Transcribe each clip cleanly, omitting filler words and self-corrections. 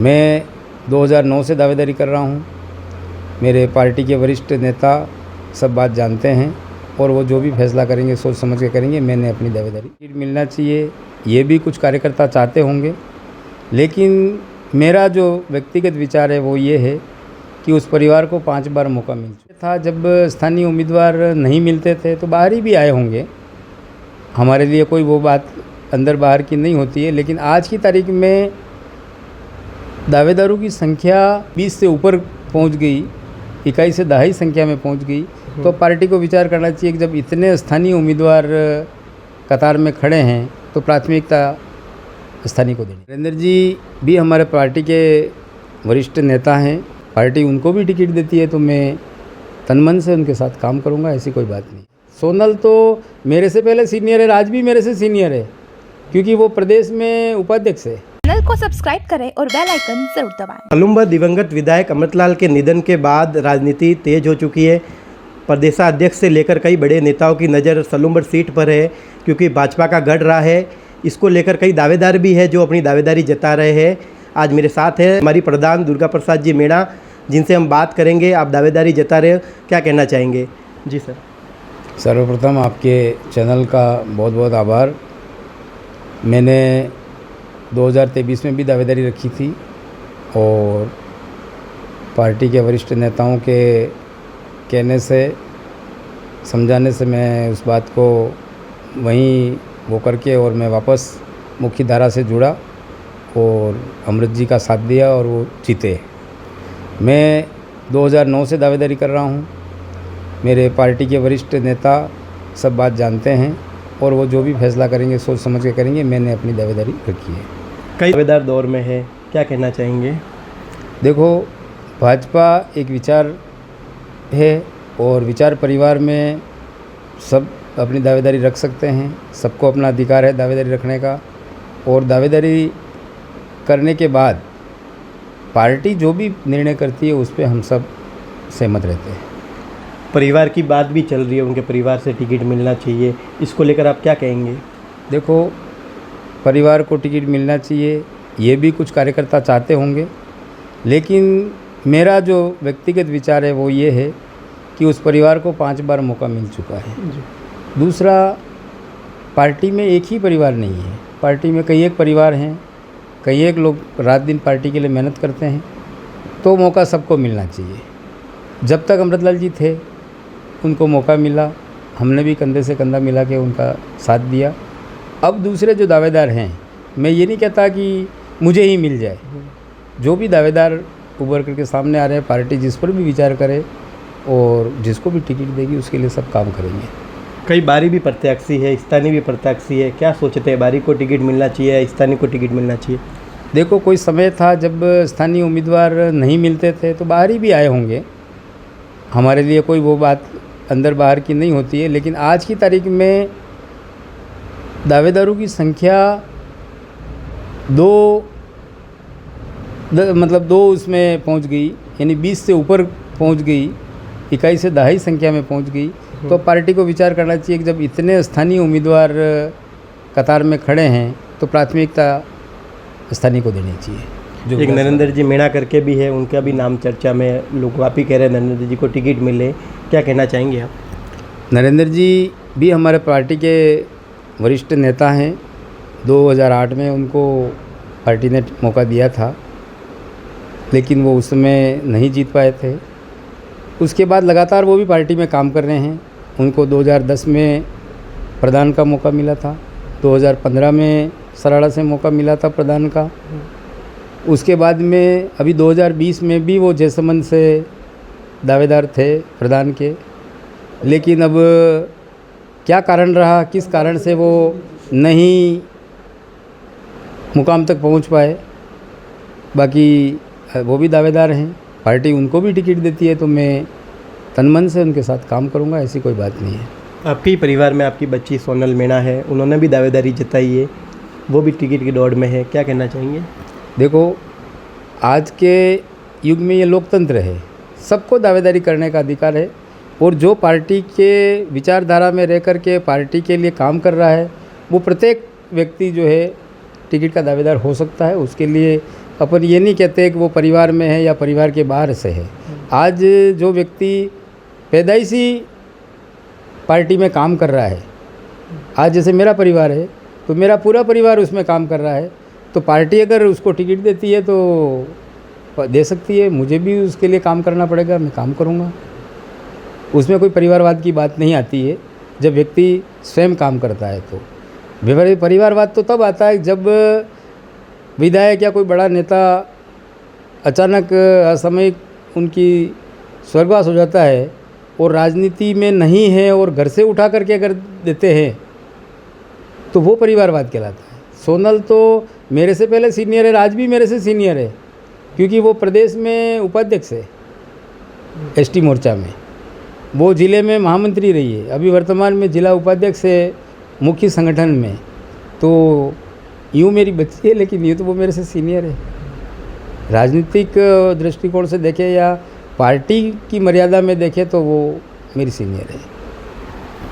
मैं 2009 से दावेदारी कर रहा हूँ। मेरे पार्टी के वरिष्ठ नेता सब बात जानते हैं और वो जो भी फैसला करेंगे सोच समझ के करेंगे। मैंने अपनी दावेदारी मिलना चाहिए, ये भी कुछ कार्यकर्ता चाहते होंगे, लेकिन मेरा जो व्यक्तिगत विचार है वो ये है कि उस परिवार को 5 बार मौका मिल चुका था। जब स्थानीय उम्मीदवार नहीं मिलते थे तो बाहरी भी आए होंगे, हमारे लिए कोई वो बात अंदर बाहर की नहीं होती है। लेकिन आज की तारीख में दावेदारों की संख्या 20 से ऊपर पहुंच गई, इकाई से दहाई संख्या में पहुंच गई, तो पार्टी को विचार करना चाहिए कि जब इतने स्थानीय उम्मीदवार कतार में खड़े हैं तो प्राथमिकता स्थानीय को देनी। नरेंद्र जी भी हमारे पार्टी के वरिष्ठ नेता हैं, पार्टी उनको भी टिकट देती है तो मैं तन मन से उनके साथ काम करूंगा, ऐसी कोई बात नहीं। सोनल तो मेरे से पहले सीनियर है, राज भी मेरे से सीनियर है क्योंकि वो प्रदेश में उपाध्यक्ष है। चैनल को सब्सक्राइब करें और बेल आइकन जरूर दबाएं। सलूम्बर दिवंगत विधायक अमृतलाल के निधन के बाद राजनीति तेज हो चुकी है। प्रदेशाध्यक्ष से लेकर कई बड़े नेताओं की नज़र सलूम्बर सीट पर है क्योंकि भाजपा का गढ़ रहा है। इसको लेकर कई दावेदार भी है जो अपनी दावेदारी जता रहे हैं। आज मेरे साथ है हमारी प्रधान दुर्गा प्रसाद जी मीणा, जिनसे हम बात करेंगे। आप दावेदारी जता रहे हो, क्या कहना चाहेंगे? जी सर। सर्वप्रथम आपके चैनल का बहुत बहुत आभार। मैंने 2023 में भी दावेदारी रखी थी और पार्टी के वरिष्ठ नेताओं के कहने से, समझाने से मैं उस बात को वहीं वो करके और मैं वापस मुख्य धारा से जुड़ा और अमृत जी का साथ दिया और वो जीते। मैं 2009 से दावेदारी कर रहा हूँ। मेरे पार्टी के वरिष्ठ नेता सब बात जानते हैं और वो जो भी फैसला करेंगे सोच समझ के करेंगे। मैंने अपनी दावेदारी रखी है। कई दावेदार दौर में है, क्या कहना चाहेंगे? देखो, भाजपा एक विचार है और विचार परिवार में सब अपनी दावेदारी रख सकते हैं। सबको अपना अधिकार है दावेदारी रखने का, और दावेदारी करने के बाद पार्टी जो भी निर्णय करती है उस पर हम सब सहमत रहते हैं। परिवार की बात भी चल रही है, उनके परिवार से टिकट मिलना चाहिए, इसको लेकर आप क्या कहेंगे? देखो, परिवार को टिकट मिलना चाहिए, ये भी कुछ कार्यकर्ता चाहते होंगे, लेकिन मेरा जो व्यक्तिगत विचार है वो ये है कि उस परिवार को 5 बार मौका मिल चुका है। दूसरा, पार्टी में एक ही परिवार नहीं है, पार्टी में कई एक परिवार हैं, कई एक लोग रात दिन पार्टी के लिए मेहनत करते हैं, तो मौका सबको मिलना चाहिए। जब तक अमृतलाल जी थे उनको मौका मिला, हमने भी कंधे से कंधा मिला के उनका साथ दिया। अब दूसरे जो दावेदार हैं, मैं ये नहीं कहता कि मुझे ही मिल जाए, जो भी दावेदार उभर करके सामने आ रहे हैं, पार्टी जिस पर भी विचार करे और जिसको भी टिकट देगी उसके लिए सब काम करेंगे। कई बारी भी प्रत्याशी है, स्थानीय भी प्रत्याशी है, क्या सोचते हैं? बारी को टिकट मिलना चाहिए, स्थानीय को टिकट मिलना चाहिए? देखो, कोई समय था जब स्थानीय उम्मीदवार नहीं मिलते थे तो बाहरी भी आए होंगे, हमारे लिए कोई वो बात अंदर बाहर की नहीं होती है। लेकिन आज की तारीख में दावेदारों की संख्या दो उसमें पहुंच गई, यानी 20 से ऊपर पहुंच गई, इकाई से दहाई संख्या में पहुंच गई, तो पार्टी को विचार करना चाहिए कि जब इतने स्थानीय उम्मीदवार कतार में खड़े हैं तो प्राथमिकता स्थानीय को देनी चाहिए। एक नरेंद्र जी मीणा करके भी है, उनका भी नाम चर्चा में, लोग आप ही कह रहे हैं नरेंद्र जी को टिकट मिले, क्या कहना चाहेंगे आप? नरेंद्र जी भी हमारे पार्टी के वरिष्ठ नेता हैं। 2008 में उनको पार्टी ने मौका दिया था, लेकिन वो उस समय नहीं जीत पाए थे। उसके बाद लगातार वो भी पार्टी में काम कर रहे हैं। उनको 2010 में प्रधान का मौका मिला था, 2015 में सराड़ा से मौका मिला था प्रधान का। उसके बाद में अभी 2020 में भी वो जैसमंद से दावेदार थे प्रधान के, लेकिन अब क्या कारण रहा, किस कारण से वो नहीं मुकाम तक पहुंच पाए, बाकी वो भी दावेदार हैं, पार्टी उनको भी टिकट देती है तो मैं तन मन से उनके साथ काम करूंगा, ऐसी कोई बात नहीं है। आपके ही परिवार में आपकी बच्ची सोनल मीणा है, उन्होंने भी दावेदारी जताई है, वो भी टिकट की दौड़ में है, क्या कहना चाहेंगे? देखो, आज के युग में ये लोकतंत्र है, सबको दावेदारी करने का अधिकार है, और जो पार्टी के विचारधारा में रह कर के पार्टी के लिए काम कर रहा है वो प्रत्येक व्यक्ति जो है टिकट का दावेदार हो सकता है। उसके लिए अपन ये नहीं कहते कि वो परिवार में है या परिवार के बाहर से है। आज जो व्यक्ति पैदाइशी पार्टी में काम कर रहा है, आज जैसे मेरा परिवार है तो मेरा पूरा परिवार उसमें काम कर रहा है, तो पार्टी अगर उसको टिकट देती है तो दे सकती है, मुझे भी उसके लिए काम करना पड़ेगा, मैं काम करूँगा। उसमें कोई परिवारवाद की बात नहीं आती है जब व्यक्ति स्वयं काम करता है। तो परिवारवाद तो तब आता है जब विधायक या कोई बड़ा नेता अचानक असामयिक उनकी स्वर्गवास हो जाता है और राजनीति में नहीं है और घर से उठा करके अगर देते हैं तो वो परिवारवाद कहलाता है। सोनल तो मेरे से पहले सीनियर है, आज भी मेरे से सीनियर है, क्योंकि वो प्रदेश में उपाध्यक्ष है एसटी मोर्चा में, वो ज़िले में महामंत्री रही है, अभी वर्तमान में जिला उपाध्यक्ष है मुख्य संगठन में। तो यूँ मेरी बच्ची है, लेकिन यूँ तो वो मेरे से सीनियर है। राजनीतिक दृष्टिकोण से देखें या पार्टी की मर्यादा में देखें तो वो मेरी सीनियर है।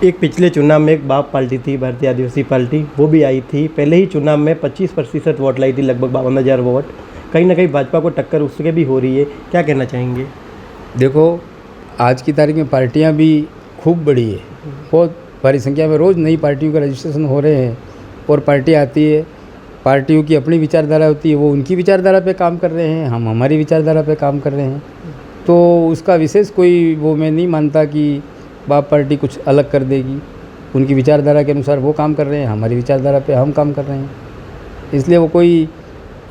एक पिछले चुनाव में एक बाप पार्टी थी, भारतीय आदिवासी पार्टी, वो भी आई थी। पहले ही चुनाव में 25% वोट लाई थी, लगभग 52,000 वोट। कहीं ना कहीं भाजपा को टक्कर उसके भी हो रही है, क्या कहना चाहेंगे? देखो, आज की तारीख में पार्टियां भी खूब बड़ी है, बहुत भारी संख्या में रोज़ नई पार्टियों का रजिस्ट्रेशन हो रहे हैं और पार्टी आती है। पार्टियों की अपनी विचारधारा होती है, वो उनकी विचारधारा पे काम कर रहे हैं, हम हमारी विचारधारा पे काम कर रहे हैं। तो उसका विशेष कोई वो मैं नहीं मानता कि बाप पार्टी कुछ अलग कर देगी। उनकी विचारधारा के अनुसार वो काम कर रहे हैं, हमारी विचारधारा पे हम काम कर रहे हैं, इसलिए वो कोई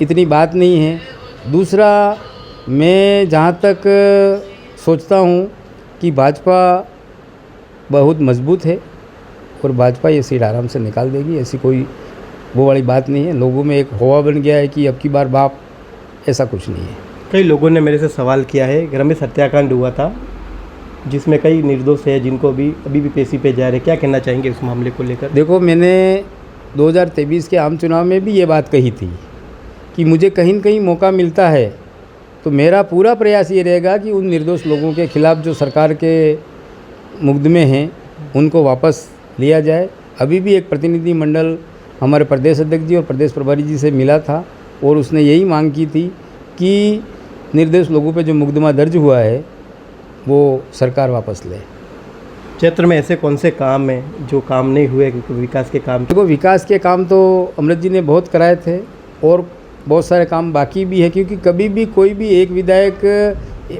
इतनी बात नहीं है। दूसरा, मैं जहाँ तक सोचता हूँ कि भाजपा बहुत मजबूत है और भाजपा ये सीट आराम से निकाल देगी, ऐसी कोई वो वाली बात नहीं है। लोगों में एक हवा बन गया है कि अब की बार बाप, ऐसा कुछ नहीं है। कई लोगों ने मेरे से सवाल किया है, रमेश हत्याकांड हुआ था जिसमें कई निर्दोष है जिनको अभी भी पेशी पे जा रहे, क्या कहना चाहेंगे उस मामले को लेकर? देखो, मैंने 2023 के आम चुनाव में भी ये बात कही थी कि मुझे कहीं न कहीं मौका मिलता है तो मेरा पूरा प्रयास ये रहेगा कि उन निर्दोष लोगों के खिलाफ़ जो सरकार के मुकदमे हैं उनको वापस लिया जाए। अभी भी एक प्रतिनिधि मंडल हमारे प्रदेश अध्यक्ष जी और प्रदेश प्रभारी जी से मिला था और उसने यही मांग की थी कि निर्दोष लोगों पे जो मुकदमा दर्ज हुआ है वो सरकार वापस ले। क्षेत्र में ऐसे कौन से काम हैं जो काम नहीं हुए, क्योंकि विकास के काम? देखो, विकास के काम तो अमृत जी ने बहुत कराए थे और बहुत सारे काम बाकी भी है, क्योंकि कभी भी कोई भी एक विधायक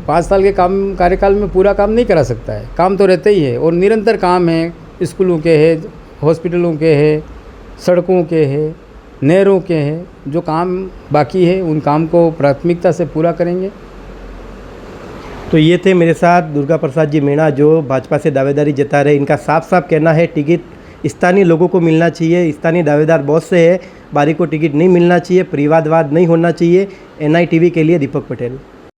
5 साल के कार्यकाल में पूरा काम नहीं करा सकता है। काम तो रहते ही है और निरंतर काम है, स्कूलों के है, हॉस्पिटलों के है, सड़कों के है, नहरों के हैं। जो काम बाकी है उन काम को प्राथमिकता से पूरा करेंगे। तो ये थे मेरे साथ दुर्गा प्रसाद जी मीणा, जो भाजपा से दावेदारी जता रहे। इनका साफ साफ कहना है टिकट स्थानीय लोगों को मिलना चाहिए, स्थानीय दावेदार बहुत से है, बारी को टिकट नहीं मिलना चाहिए, परिवारवाद नहीं होना चाहिए। NI TV के लिए दीपक पटेल।